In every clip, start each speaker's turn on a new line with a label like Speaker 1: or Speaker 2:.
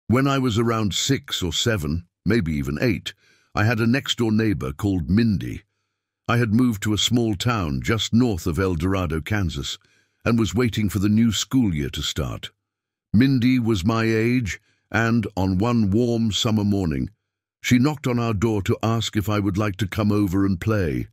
Speaker 1: When I was around 6 or 7, maybe even 8, I had a next-door neighbor called Mindy. I had moved to a small town just north of El Dorado, Kansas, and was waiting for the new school year to start. Mindy was my age, and on one warm summer morning, she knocked on our door to ask if I would like to come over and play.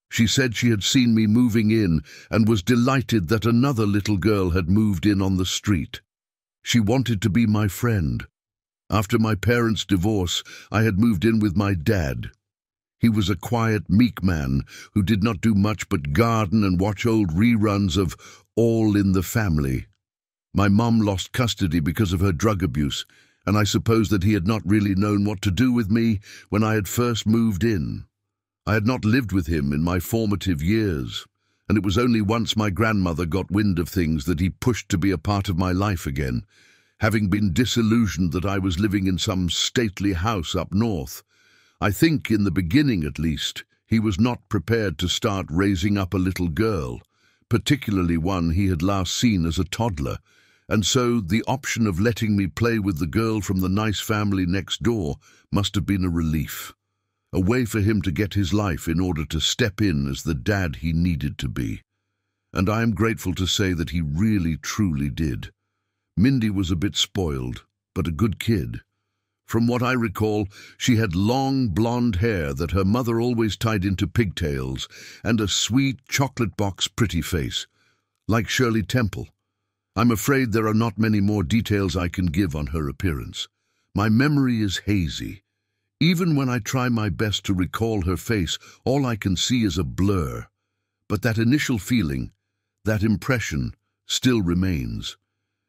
Speaker 1: She said she had seen me moving in and was delighted that another little girl had moved in on the street. She wanted to be my friend. After my parents' divorce, I had moved in with my dad. He was a quiet, meek man who did not do much but garden and watch old reruns of All in the Family. My mum lost custody because of her drug abuse, and I suppose that he had not really known what to do with me when I had first moved in. I had not lived with him in my formative years, and it was only once my grandmother got wind of things that he pushed to be a part of my life again, having been disillusioned that I was living in some stately house up north. I think, in the beginning at least, he was not prepared to start raising up a little girl, particularly one he had last seen as a toddler, and so the option of letting me play with the girl from the nice family next door must have been a relief. A way for him to get his life in order to step in as the dad he needed to be. And I am grateful to say that he really, truly did. Mindy was a bit spoiled, but a good kid. From what I recall, she had long blonde hair that her mother always tied into pigtails and a sweet chocolate box pretty face, like Shirley Temple. I'm afraid there are not many more details I can give on her appearance. My memory is hazy. Even when I try my best to recall her face, all I can see is a blur. But that initial feeling, that impression, still remains.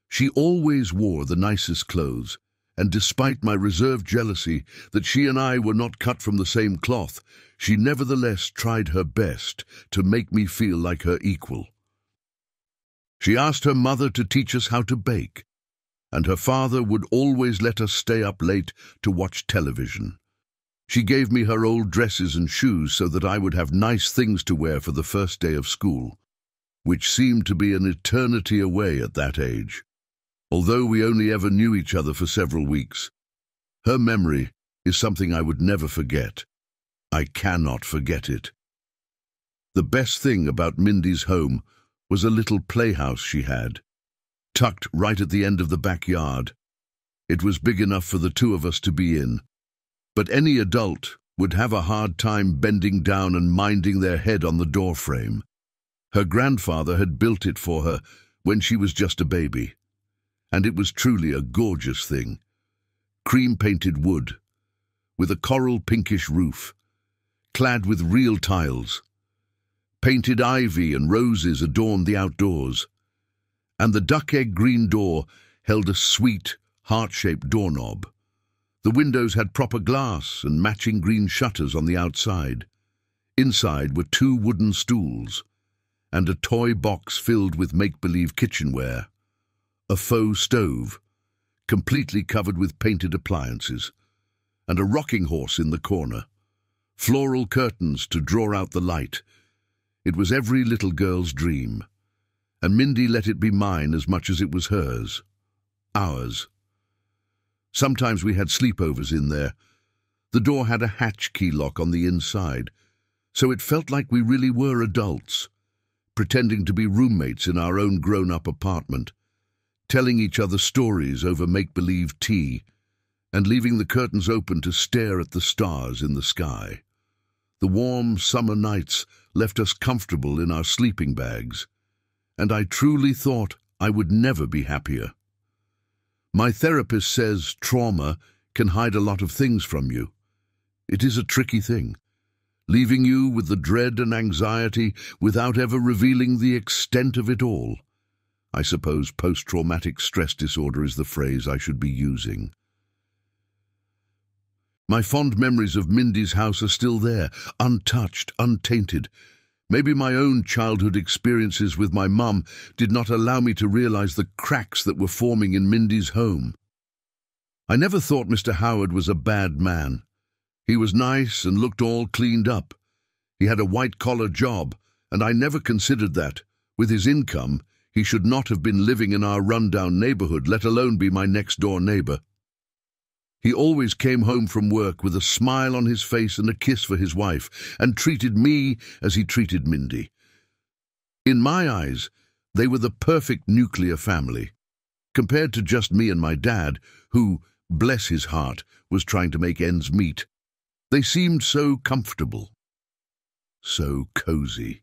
Speaker 1: She always wore the nicest clothes, and despite my reserved jealousy that she and I were not cut from the same cloth, she nevertheless tried her best to make me feel like her equal. She asked her mother to teach us how to bake, and her father would always let us stay up late to watch television. She gave me her old dresses and shoes so that I would have nice things to wear for the first day of school, which seemed to be an eternity away at that age. Although we only ever knew each other for several weeks, her memory is something I would never forget. I cannot forget it. The best thing about Mindy's home was a little playhouse she had, tucked right at the end of the backyard. It was big enough for the two of us to be in, but any adult would have a hard time bending down and minding their head on the doorframe. Her grandfather had built it for her when she was just a baby, and it was truly a gorgeous thing. Cream-painted wood, with a coral pinkish roof, clad with real tiles. Painted ivy and roses adorned the outdoors, and the duck-egg green door held a sweet, heart-shaped doorknob. The windows had proper glass and matching green shutters on the outside. Inside were 2 wooden stools, and a toy box filled with make-believe kitchenware. A faux stove, completely covered with painted appliances, and a rocking horse in the corner. Floral curtains to draw out the light. It was every little girl's dream, and Mindy let it be mine as much as it was hers. Ours. Sometimes we had sleepovers in there. The door had a hatch key lock on the inside, so it felt like we really were adults, pretending to be roommates in our own grown-up apartment, telling each other stories over make-believe tea, and leaving the curtains open to stare at the stars in the sky. The warm summer nights left us comfortable in our sleeping bags, and I truly thought I would never be happier. My therapist says trauma can hide a lot of things from you. It is a tricky thing, leaving you with the dread and anxiety without ever revealing the extent of it all. I suppose post-traumatic stress disorder is the phrase I should be using. My fond memories of Mindy's house are still there, untouched, untainted. Maybe my own childhood experiences with my mum did not allow me to realize the cracks that were forming in Mindy's home. I never thought Mr. Howard was a bad man. He was nice and looked all cleaned up. He had a white-collar job, and I never considered that, with his income, he should not have been living in our rundown neighborhood, let alone be my next-door neighbor. He always came home from work with a smile on his face and a kiss for his wife, and treated me as he treated Mindy. In my eyes, they were the perfect nuclear family, compared to just me and my dad, who, bless his heart, was trying to make ends meet. They seemed so comfortable, so cozy.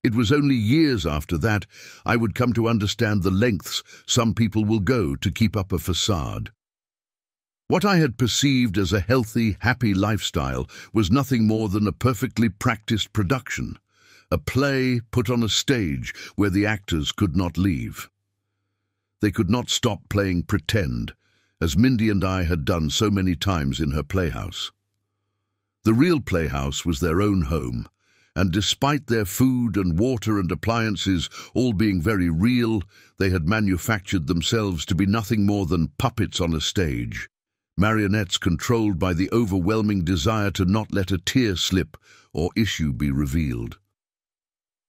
Speaker 1: It was only years after that I would come to understand the lengths some people will go to keep up a facade. What I had perceived as a healthy, happy lifestyle was nothing more than a perfectly practiced production, a play put on a stage where the actors could not leave. They could not stop playing pretend, as Mindy and I had done so many times in her playhouse. The real playhouse was their own home, and despite their food and water and appliances all being very real, they had manufactured themselves to be nothing more than puppets on a stage, marionettes controlled by the overwhelming desire to not let a tear slip or issue be revealed.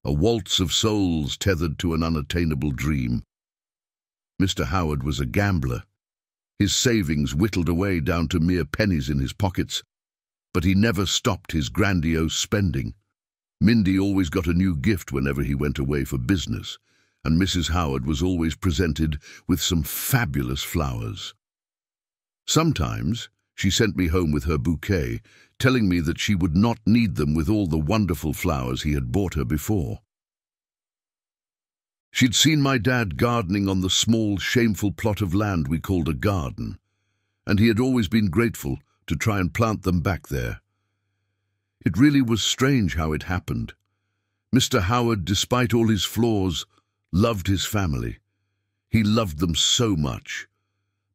Speaker 1: A waltz of souls tethered to an unattainable dream. Mr. Howard was a gambler, his savings whittled away down to mere pennies in his pockets, but he never stopped his grandiose spending. Mindy always got a new gift whenever he went away for business, and Mrs. Howard was always presented with some fabulous flowers. Sometimes she sent me home with her bouquet, telling me that she would not need them with all the wonderful flowers he had bought her before. She'd seen my dad gardening on the small, shameful plot of land we called a garden, and he had always been grateful to try and plant them back there. It really was strange how it happened. Mr. Howard, despite all his flaws, loved his family. He loved them so much,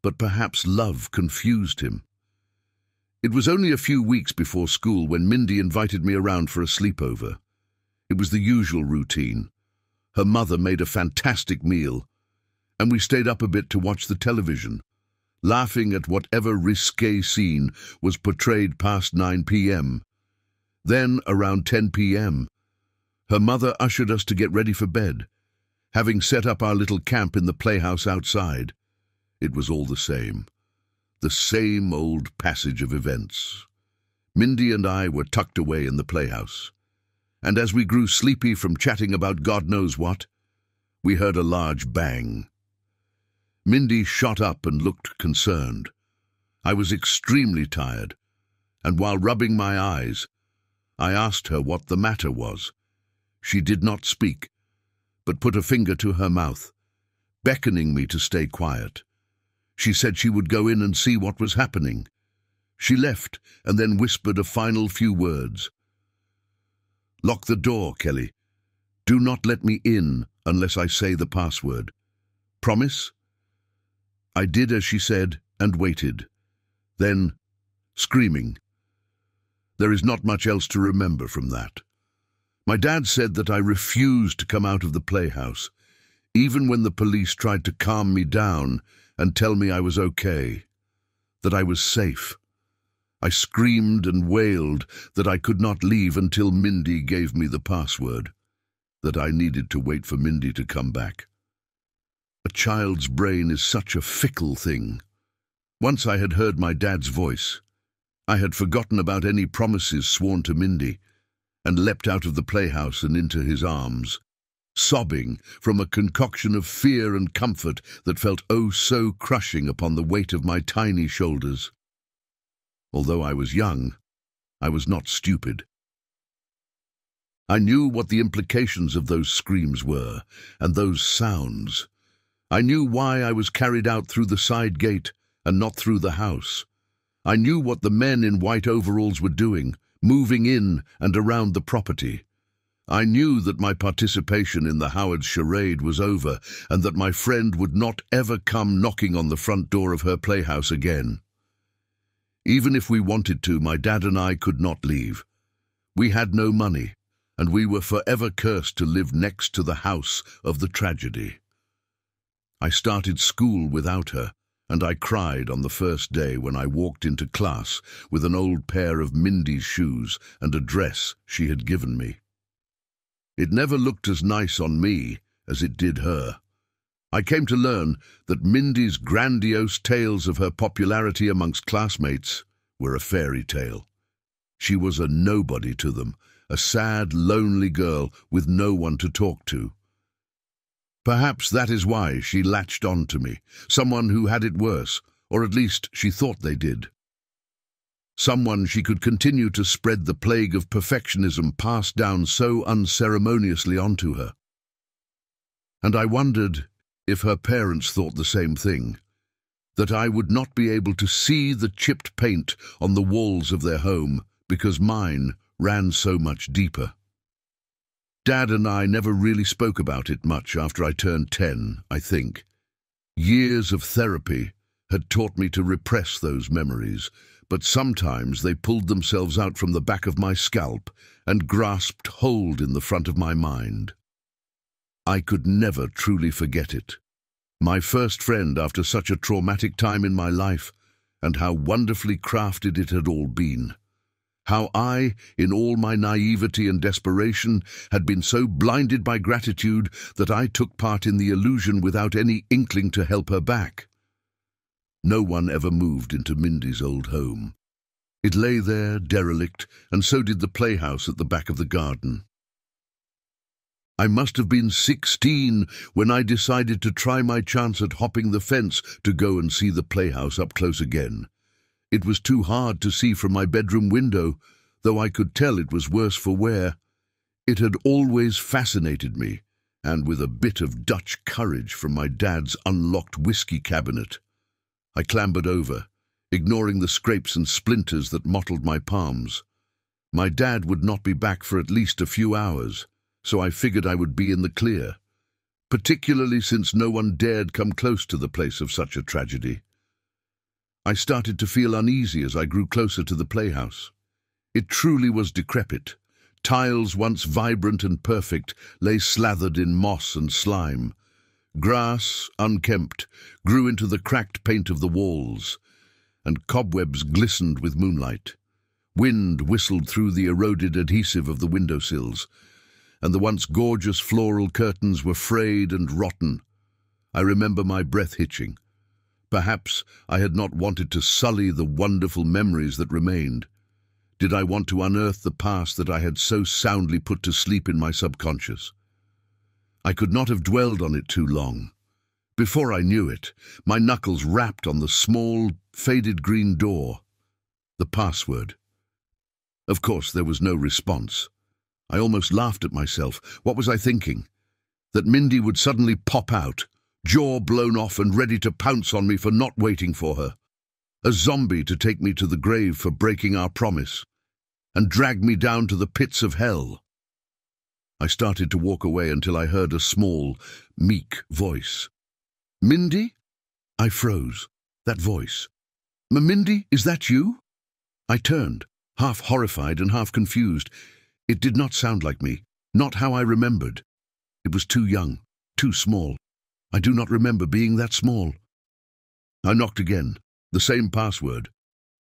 Speaker 1: but perhaps love confused him. It was only a few weeks before school when Mindy invited me around for a sleepover. It was the usual routine. Her mother made a fantastic meal, and we stayed up a bit to watch the television, laughing at whatever risque scene was portrayed past 9 p.m. Then, around 10 p.m., her mother ushered us to get ready for bed, having set up our little camp in the playhouse outside. It was all the same old passage of events. Mindy and I were tucked away in the playhouse, and as we grew sleepy from chatting about God knows what, we heard a large bang. Mindy shot up and looked concerned. I was extremely tired, and while rubbing my eyes, I asked her what the matter was. She did not speak, but put a finger to her mouth, beckoning me to stay quiet. She said she would go in and see what was happening. She left and then whispered a final few words. "Lock the door, Kelly. Do not let me in unless I say the password. Promise?" I did as she said and waited. Then, screaming. There is not much else to remember from that. My dad said that I refused to come out of the playhouse, even when the police tried to calm me down and tell me I was okay, that I was safe. I screamed and wailed that I could not leave until Mindy gave me the password, that I needed to wait for Mindy to come back. A child's brain is such a fickle thing. Once I had heard my dad's voice, I had forgotten about any promises sworn to Mindy, and leapt out of the playhouse and into his arms, sobbing from a concoction of fear and comfort that felt oh so crushing upon the weight of my tiny shoulders. Although I was young, I was not stupid. I knew what the implications of those screams were, and those sounds. I knew why I was carried out through the side gate and not through the house. I knew what the men in white overalls were doing, moving in and around the property. I knew that my participation in the Howard charade was over and that my friend would not ever come knocking on the front door of her playhouse again. Even if we wanted to, my dad and I could not leave. We had no money, and we were forever cursed to live next to the house of the tragedy. I started school without her, and I cried on the first day when I walked into class with an old pair of Mindy's shoes and a dress she had given me. It never looked as nice on me as it did her, I came to learn that Mindy's grandiose tales of her popularity amongst classmates were a fairy tale. She was a nobody to them, a sad, lonely girl with no one to talk to. Perhaps that is why she latched on to me, someone who had it worse, or at least she thought they did. Someone she could continue to spread the plague of perfectionism passed down so unceremoniously onto her. And I wondered if her parents thought the same thing, that I would not be able to see the chipped paint on the walls of their home because mine ran so much deeper. Dad and I never really spoke about it much after I turned 10, I think. Years of therapy had taught me to repress those memories, but sometimes they pulled themselves out from the back of my scalp and grasped hold in the front of my mind. I could never truly forget it. My first friend after such a traumatic time in my life, and how wonderfully crafted it had all been. How I, in all my naivety and desperation, had been so blinded by gratitude that I took part in the illusion without any inkling to help her back. No one ever moved into Mindy's old home. It lay there, derelict, and so did the playhouse at the back of the garden. I must have been 16 when I decided to try my chance at hopping the fence to go and see the playhouse up close again. It was too hard to see from my bedroom window, though I could tell it was worse for wear. It had always fascinated me, and with a bit of Dutch courage from my dad's unlocked whiskey cabinet. I clambered over, ignoring the scrapes and splinters that mottled my palms. My dad would not be back for at least a few hours, so I figured I would be in the clear, particularly since no one dared come close to the place of such a tragedy. I started to feel uneasy as I grew closer to the playhouse. It truly was decrepit. Tiles once vibrant and perfect lay slathered in moss and slime. Grass, unkempt, grew into the cracked paint of the walls, and cobwebs glistened with moonlight. Wind whistled through the eroded adhesive of the windowsills, and the once gorgeous floral curtains were frayed and rotten. I remember my breath hitching. Perhaps I had not wanted to sully the wonderful memories that remained. Did I want to unearth the past that I had so soundly put to sleep in my subconscious? I could not have dwelled on it too long. Before I knew it, my knuckles rapped on the small, faded green door. The password. Of course, there was no response. I almost laughed at myself. What was I thinking? That Mindy would suddenly pop out, jaw blown off and ready to pounce on me for not waiting for her. A zombie to take me to the grave for breaking our promise, and drag me down to the pits of hell. I started to walk away until I heard a small, meek voice. "Mindy?" I froze. That voice. "Mindy, is that you?" I turned, half horrified and half confused. It did not sound like me, not how I remembered. It was too young, too small. I do not remember being that small. I knocked again, the same password.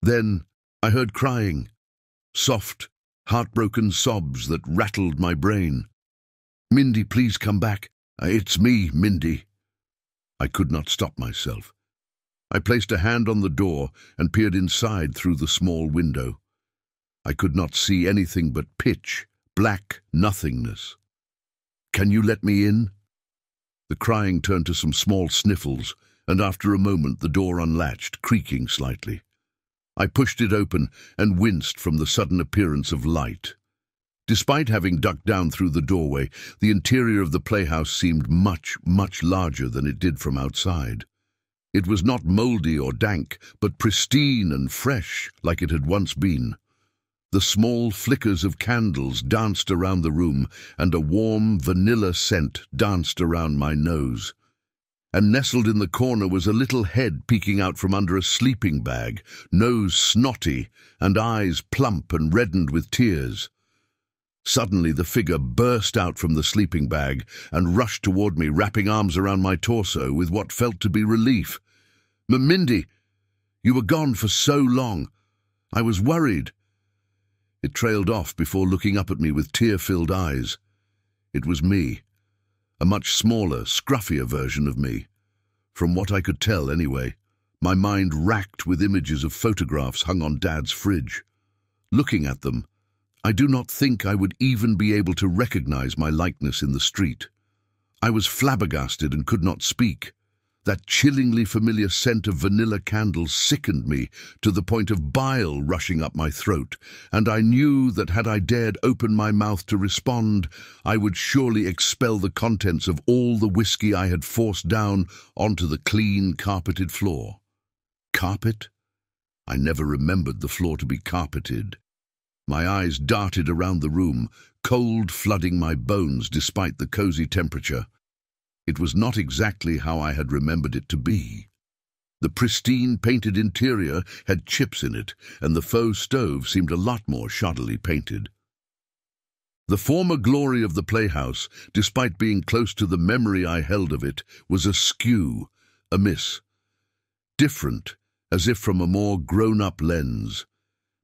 Speaker 1: Then I heard crying, soft, heartbroken sobs that rattled my brain. "Mindy, please come back. It's me, Mindy." I could not stop myself. I placed a hand on the door and peered inside through the small window. I could not see anything but pitch, black nothingness. "Can you let me in?" The crying turned to some small sniffles, and after a moment the door unlatched, creaking slightly. I pushed it open and winced from the sudden appearance of light. Despite having ducked down through the doorway, the interior of the playhouse seemed much, much larger than it did from outside. It was not mouldy or dank, but pristine and fresh, like it had once been. The small flickers of candles danced around the room, and a warm vanilla scent danced around my nose. And nestled in the corner was a little head peeking out from under a sleeping bag, nose snotty, and eyes plump and reddened with tears. Suddenly the figure burst out from the sleeping bag and rushed toward me, wrapping arms around my torso with what felt to be relief. "Mindy, you were gone for so long. I was worried." It trailed off before looking up at me with tear-filled eyes. It was me, a much smaller, scruffier version of me. From what I could tell anyway, my mind racked with images of photographs hung on Dad's fridge. Looking at them, I do not think I would even be able to recognize my likeness in the street. I was flabbergasted and could not speak. That chillingly familiar scent of vanilla candles sickened me to the point of bile rushing up my throat, and I knew that had I dared open my mouth to respond, I would surely expel the contents of all the whiskey I had forced down onto the clean, carpeted floor. Carpet? I never remembered the floor to be carpeted. My eyes darted around the room, cold flooding my bones despite the cozy temperature. It was not exactly how I had remembered it to be. The pristine painted interior had chips in it, and the faux stove seemed a lot more shoddily painted. The former glory of the Playhouse, despite being close to the memory I held of it, was askew, amiss. Different, as if from a more grown-up lens.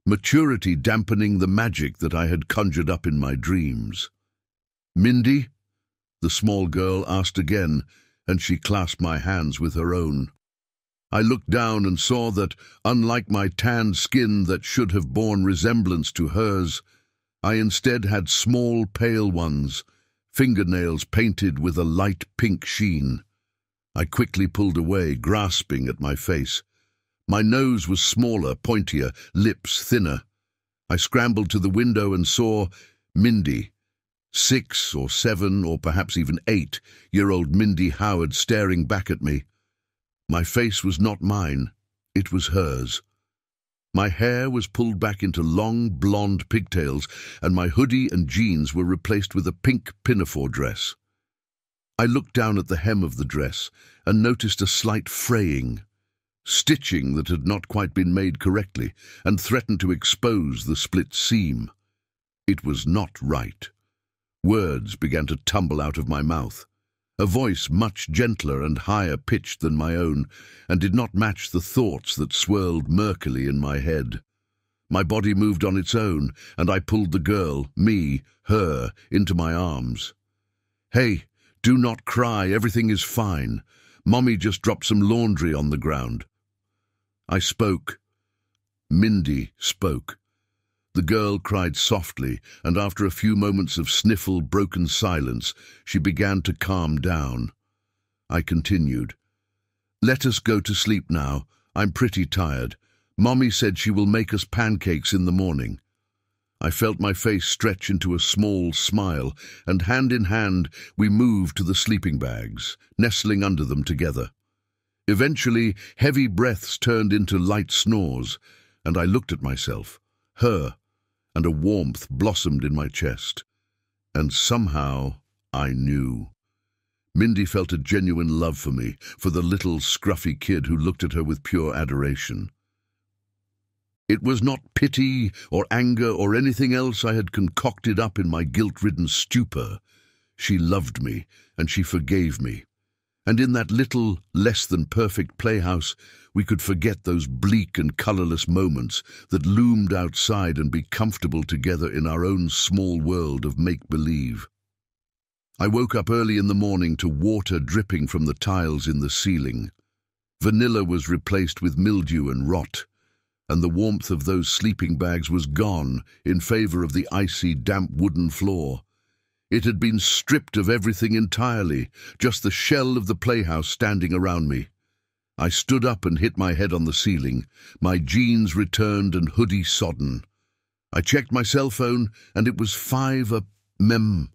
Speaker 1: Maturity dampening the magic that I had conjured up in my dreams. "Mindy?" the small girl asked again, and she clasped my hands with her own. I looked down and saw that, unlike my tanned skin that should have borne resemblance to hers, I instead had small, pale ones, fingernails painted with a light pink sheen. I quickly pulled away, grasping at my face. My nose was smaller, pointier, lips thinner. I scrambled to the window and saw Mindy. 6 or 7 or perhaps even 8-year-old Mindy Howard staring back at me. My face was not mine, it was hers. My hair was pulled back into long blonde pigtails, and my hoodie and jeans were replaced with a pink pinafore dress. I looked down at the hem of the dress and noticed a slight fraying, stitching that had not quite been made correctly and threatened to expose the split seam. It was not right. Words began to tumble out of my mouth, a voice much gentler and higher pitched than my own, and did not match the thoughts that swirled murkily in my head. My body moved on its own, and I pulled the girl, me, her, into my arms. "Hey, do not cry, everything is fine. Mommy just dropped some laundry on the ground." I spoke. Mindy spoke. The girl cried softly, and after a few moments of sniffled, broken silence, she began to calm down. I continued. "Let us go to sleep now. I'm pretty tired. Mommy said she will make us pancakes in the morning." I felt my face stretch into a small smile, and hand in hand we moved to the sleeping bags, nestling under them together. Eventually, heavy breaths turned into light snores, and I looked at myself, her, and a warmth blossomed in my chest. And somehow I knew. Mindy felt a genuine love for me, for the little scruffy kid who looked at her with pure adoration. It was not pity or anger or anything else I had concocted up in my guilt-ridden stupor. She loved me, and she forgave me. And in that little, less-than-perfect playhouse, we could forget those bleak and colourless moments that loomed outside and be comfortable together in our own small world of make-believe. I woke up early in the morning to water dripping from the tiles in the ceiling. Vanilla was replaced with mildew and rot, and the warmth of those sleeping bags was gone in favour of the icy, damp wooden floor. It had been stripped of everything entirely, just the shell of the playhouse standing around me. I stood up and hit my head on the ceiling, my jeans returned and hoodie sodden. I checked my cell phone, and it was 5 a.m.,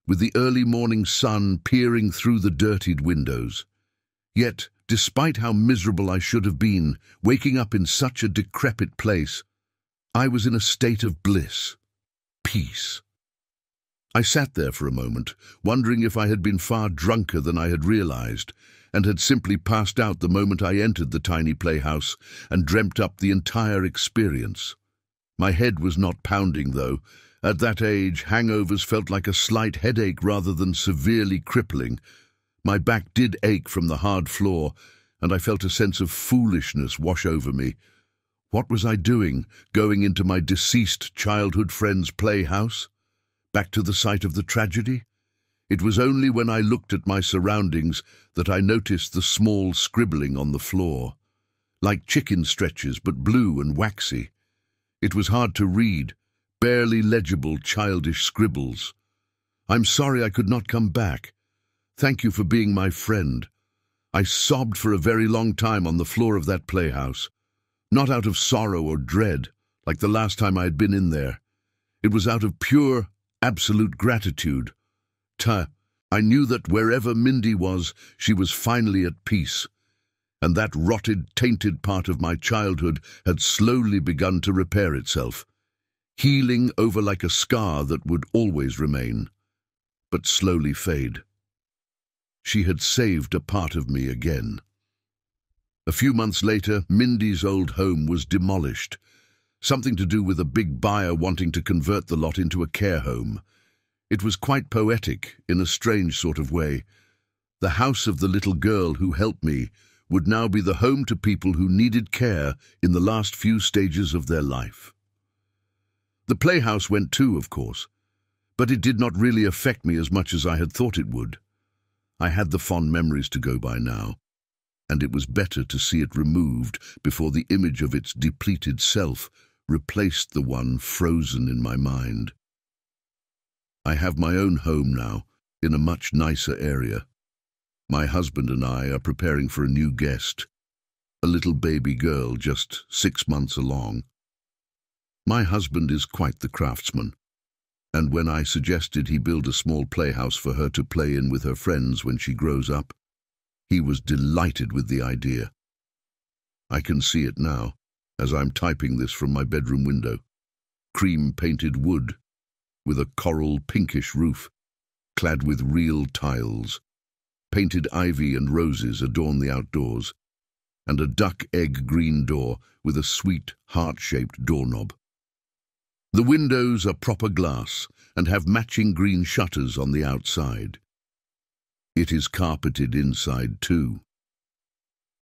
Speaker 1: with the early morning sun peering through the dirtied windows. Yet, despite how miserable I should have been, waking up in such a decrepit place, I was in a state of bliss, peace. I sat there for a moment, wondering if I had been far drunker than I had realized, and had simply passed out the moment I entered the tiny playhouse and dreamt up the entire experience. My head was not pounding, though. At that age, hangovers felt like a slight headache rather than severely crippling. My back did ache from the hard floor, and I felt a sense of foolishness wash over me. What was I doing, going into my deceased childhood friend's playhouse? Back to the site of the tragedy? It was only when I looked at my surroundings that I noticed the small scribbling on the floor, like chicken stretches but blue and waxy. It was hard to read, barely legible childish scribbles. "I'm sorry I could not come back. Thank you for being my friend." I sobbed for a very long time on the floor of that playhouse, not out of sorrow or dread, like the last time I had been in there. It was out of pure, absolute gratitude. I knew that wherever Mindy was, she was finally at peace, and that rotted, tainted part of my childhood had slowly begun to repair itself, healing over like a scar that would always remain, but slowly fade. She had saved a part of me again. A few months later, Mindy's old home was demolished, something to do with a big buyer wanting to convert the lot into a care home. It was quite poetic, in a strange sort of way. The house of the little girl who helped me would now be the home to people who needed care in the last few stages of their life. The playhouse went too, of course, but it did not really affect me as much as I had thought it would. I had the fond memories to go by now, and it was better to see it removed before the image of its depleted self replaced the one frozen in my mind. I have my own home now, in a much nicer area. My husband and I are preparing for a new guest, a little baby girl just 6 months along. My husband is quite the craftsman, and when I suggested he build a small playhouse for her to play in with her friends when she grows up, he was delighted with the idea. I can see it now, as I'm typing this from my bedroom window. Cream-painted wood, with a coral pinkish roof, clad with real tiles. Painted ivy and roses adorn the outdoors, and a duck egg green door with a sweet heart-shaped doorknob. The windows are proper glass and have matching green shutters on the outside. It is carpeted inside too.